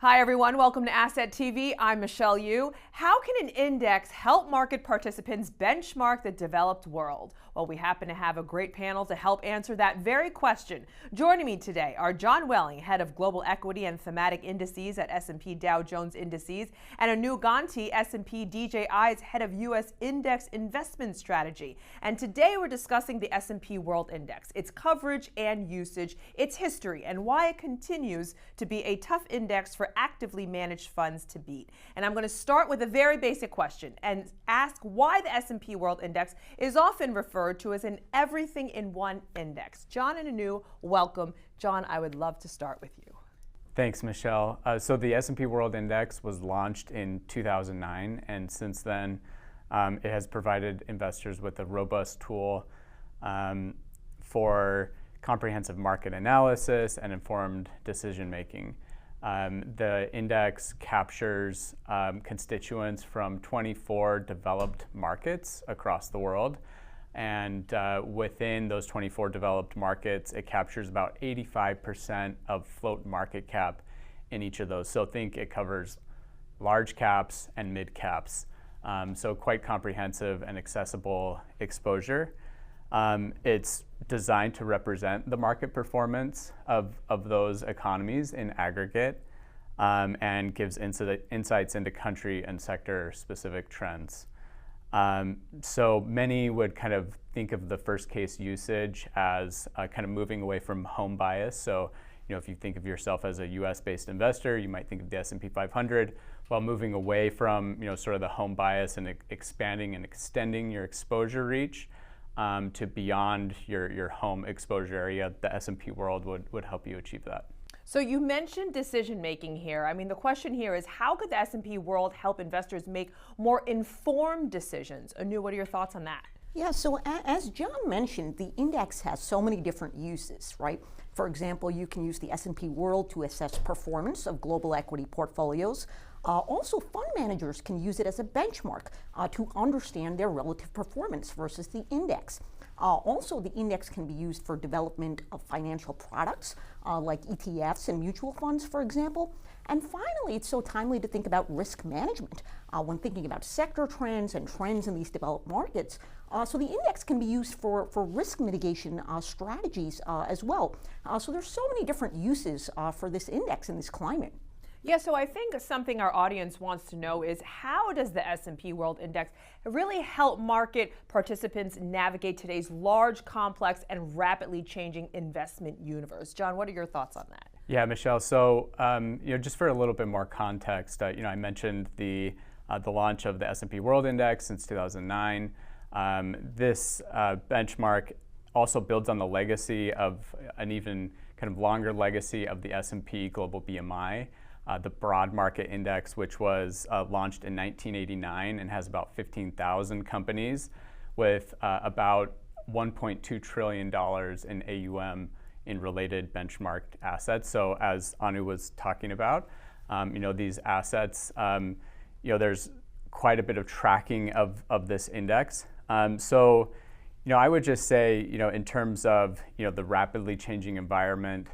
Hi everyone, welcome to Asset TV. I'm Michelle Yu. How can an index help market participants benchmark the developed world? Well, we happen to have a great panel to help answer that very question. Joining me today are John Welling, head of global equity and thematic indices at S&P Dow Jones Indices, and Anu Ganti, S&P DJI's head of U.S. index investment strategy. And today we're discussing the S&P World Index, its coverage and usage, its history, and why it continues to be a tough index for actively managed funds to beat. And I'm going to start with a very basic question and ask why the S&P World Index is often referred to as an everything in one index. John and Anu, welcome. John, I would love to start with you. Thanks, Michelle. So the S&P World Index was launched in 2009, and since then it has provided investors with a robust tool for comprehensive market analysis and informed decision making. The index captures constituents from 24 developed markets across the world. And within those 24 developed markets, it captures about 85% of float market cap in each of those. So think it covers large caps and mid caps. So quite comprehensive and accessible exposure. It's designed to represent the market performance of those economies in aggregate and gives insights into country and sector specific trends. So many would kind of think of the first case usage as kind of moving away from home bias. So, if you think of yourself as a US-based investor, you might think of the S&P 500 while moving away from, sort of the home bias and expanding and extending your exposure reach to beyond your home exposure area. The S&P World would help you achieve that. So you mentioned decision making here. I mean, the question here is how could the S&P World help investors make more informed decisions? Anu, what are your thoughts on that? Yeah, so as John mentioned, the index has so many different uses, right? For example, you can use the S&P World to assess performance of global equity portfolios. Also, fund managers can use it as a benchmark to understand their relative performance versus the index. Also, the index can be used for development of financial products like ETFs and mutual funds, for example. And finally, it's so timely to think about risk management when thinking about sector trends and trends in these developed markets. So the index can be used for risk mitigation strategies as well. So there's so many different uses for this index in this climate. Yeah, so I think something our audience wants to know is how does the S&P World Index really help market participants navigate today's large, complex, and rapidly changing investment universe? John, what are your thoughts on that? Yeah, Michelle. So, just for a little bit more context, I mentioned the launch of the S&P World Index since 2009. This benchmark also builds on the legacy of an even kind of longer legacy of the S&P Global BMI. The broad market index, which was launched in 1989 and has about 15,000 companies with about $1.2 trillion in AUM in related benchmarked assets. So as Anu was talking about, these assets, there's quite a bit of tracking of this index. So I would just say, in terms of, the rapidly changing environment,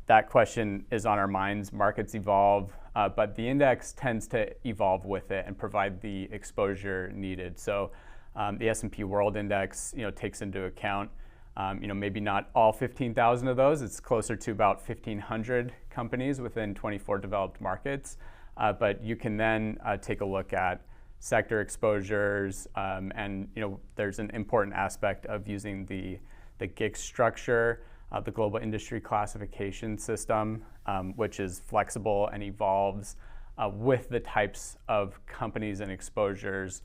that question is on our minds. Markets evolve, but the index tends to evolve with it and provide the exposure needed. So the S&P World Index, takes into account, maybe not all 15,000 of those. It's closer to about 1,500 companies within 24 developed markets. But you can then take a look at sector exposures, and there's an important aspect of using the GICS structure. The Global Industry Classification System, which is flexible and evolves with the types of companies and exposures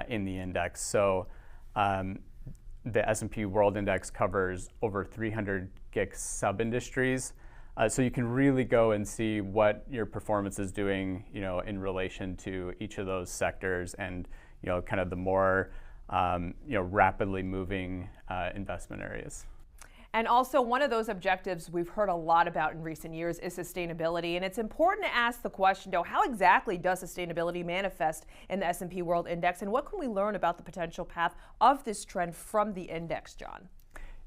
in the index. So the S&P World Index covers over 300 GICS sub-industries. So you can really go and see what your performance is doing, in relation to each of those sectors and, kind of the more, rapidly moving investment areas. And also, one of those objectives we've heard a lot about in recent years is sustainability. And it's important to ask the question, though, how exactly does sustainability manifest in the S&P World Index? And what can we learn about the potential path of this trend from the index, John?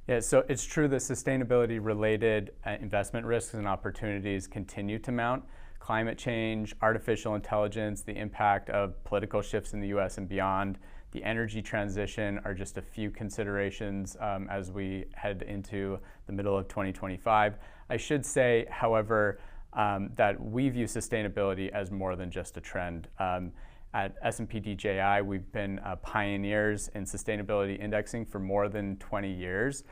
Yeah, so it's true that sustainability-related investment risks and opportunities continue to mount. Climate change, artificial intelligence, the impact of political shifts in the U.S. and beyond, the energy transition are just a few considerations as we head into the middle of 2025. I should say, however, that we view sustainability as more than just a trend. At S&P DJI, we've been pioneers in sustainability indexing for more than 20 years,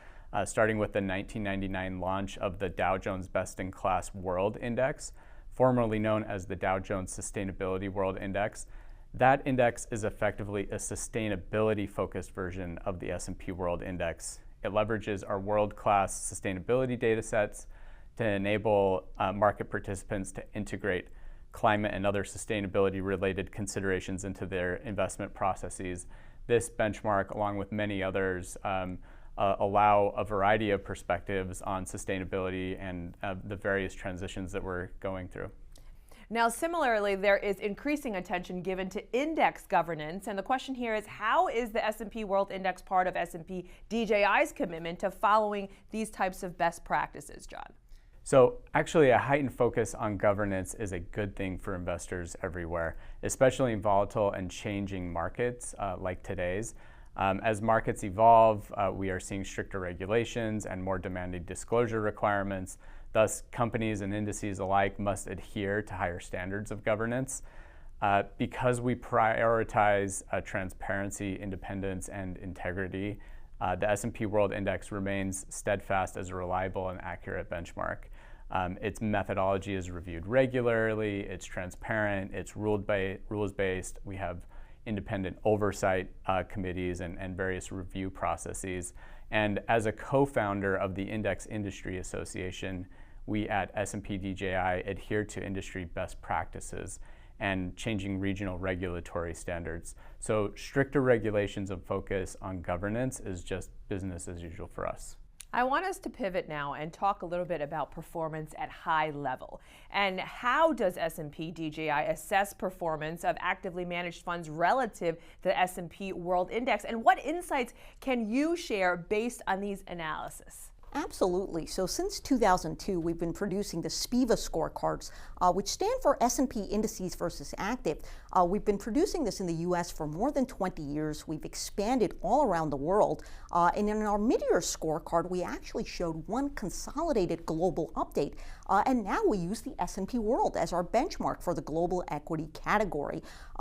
starting with the 1999 launch of the Dow Jones Best-in-Class World Index, formerly known as the Dow Jones Sustainability World Index. That index is effectively a sustainability-focused version of the S&P World Index. It leverages our world-class sustainability data sets to enable market participants to integrate climate and other sustainability-related considerations into their investment processes. This benchmark, along with many others, allow a variety of perspectives on sustainability and the various transitions that we're going through. Now, similarly, there is increasing attention given to index governance, and the question here is, how is the S&P World Index part of S&P DJI's commitment to following these types of best practices, John? So actually, a heightened focus on governance is a good thing for investors everywhere, especially in volatile and changing markets like today's. As markets evolve, we are seeing stricter regulations and more demanding disclosure requirements. Thus, companies and indices alike must adhere to higher standards of governance. Because we prioritize transparency, independence, and integrity, the S&P World Index remains steadfast as a reliable and accurate benchmark. Its methodology is reviewed regularly, it's transparent, it's rules-based. We have independent oversight committees and various review processes. And as a co-founder of the Index Industry Association, we at S&P DJI adhere to industry best practices and changing regional regulatory standards. So stricter regulations and focus on governance is just business as usual for us. I want us to pivot now and talk a little bit about performance at high level. And how does S&P DJI assess performance of actively managed funds relative to the S&P World Index? And what insights can you share based on these analyses? Absolutely. So since 2002, we've been producing the SPIVA scorecards, which stand for S&P Indices versus Active. We've been producing this in the U.S. for more than 20 years. We've expanded all around the world. And in our mid-year scorecard, we actually showed one consolidated global update. And now we use the S&P World as our benchmark for the global equity category.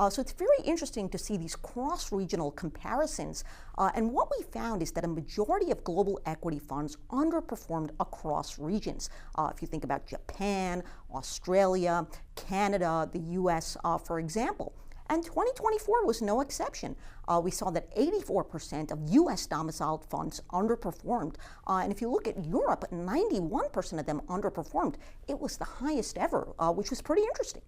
So it's very interesting to see these cross-regional comparisons. And what we found is that a majority of global equity funds underperformed across regions. If you think about Japan, Australia, Canada, the US, for example. And 2024 was no exception. We saw that 84% of US domiciled funds underperformed. And if you look at Europe, 91% of them underperformed. It was the highest ever, which was pretty interesting.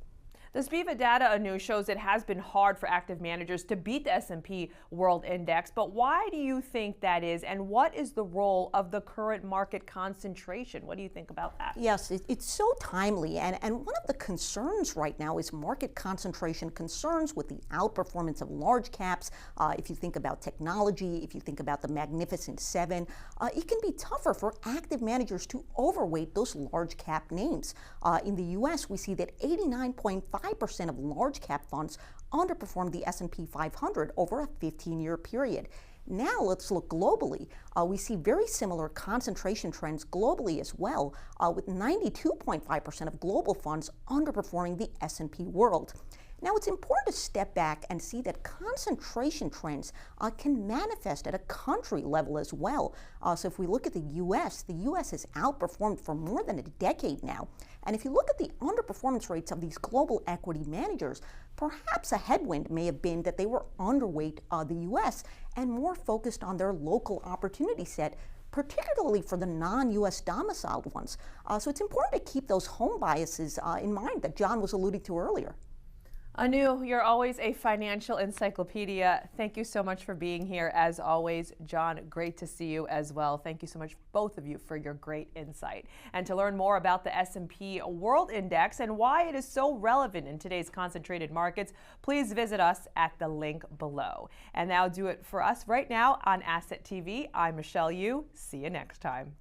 The SPIVA data, Anu, shows it has been hard for active managers to beat the S&P World Index, but why do you think that is, and what is the role of the current market concentration? What do you think about that? Yes, it's so timely, and one of the concerns right now is market concentration concerns with the outperformance of large caps. If you think about technology, if you think about the Magnificent Seven, it can be tougher for active managers to overweight those large cap names. In the U.S., we see that 89.5% of large cap funds underperformed the S&P 500 over a 15-year period. Now let's look globally. We see very similar concentration trends globally as well, with 92.5% of global funds underperforming the S&P World. Now, it's important to step back and see that concentration trends can manifest at a country level as well. So if we look at the U.S. has outperformed for more than a decade now. And if you look at the underperformance rates of these global equity managers, perhaps a headwind may have been that they were underweight the U.S. and more focused on their local opportunity set, particularly for the non-U.S. domiciled ones. So it's important to keep those home biases in mind that John was alluding to earlier. Anu, you're always a financial encyclopedia. Thank you so much for being here. As always, John, great to see you as well. Thank you so much, both of you, for your great insight. And to learn more about the S&P World Index and why it is so relevant in today's concentrated markets, please visit us at the link below. And that'll do it for us right now on Asset TV. I'm Michelle Yu. See you next time.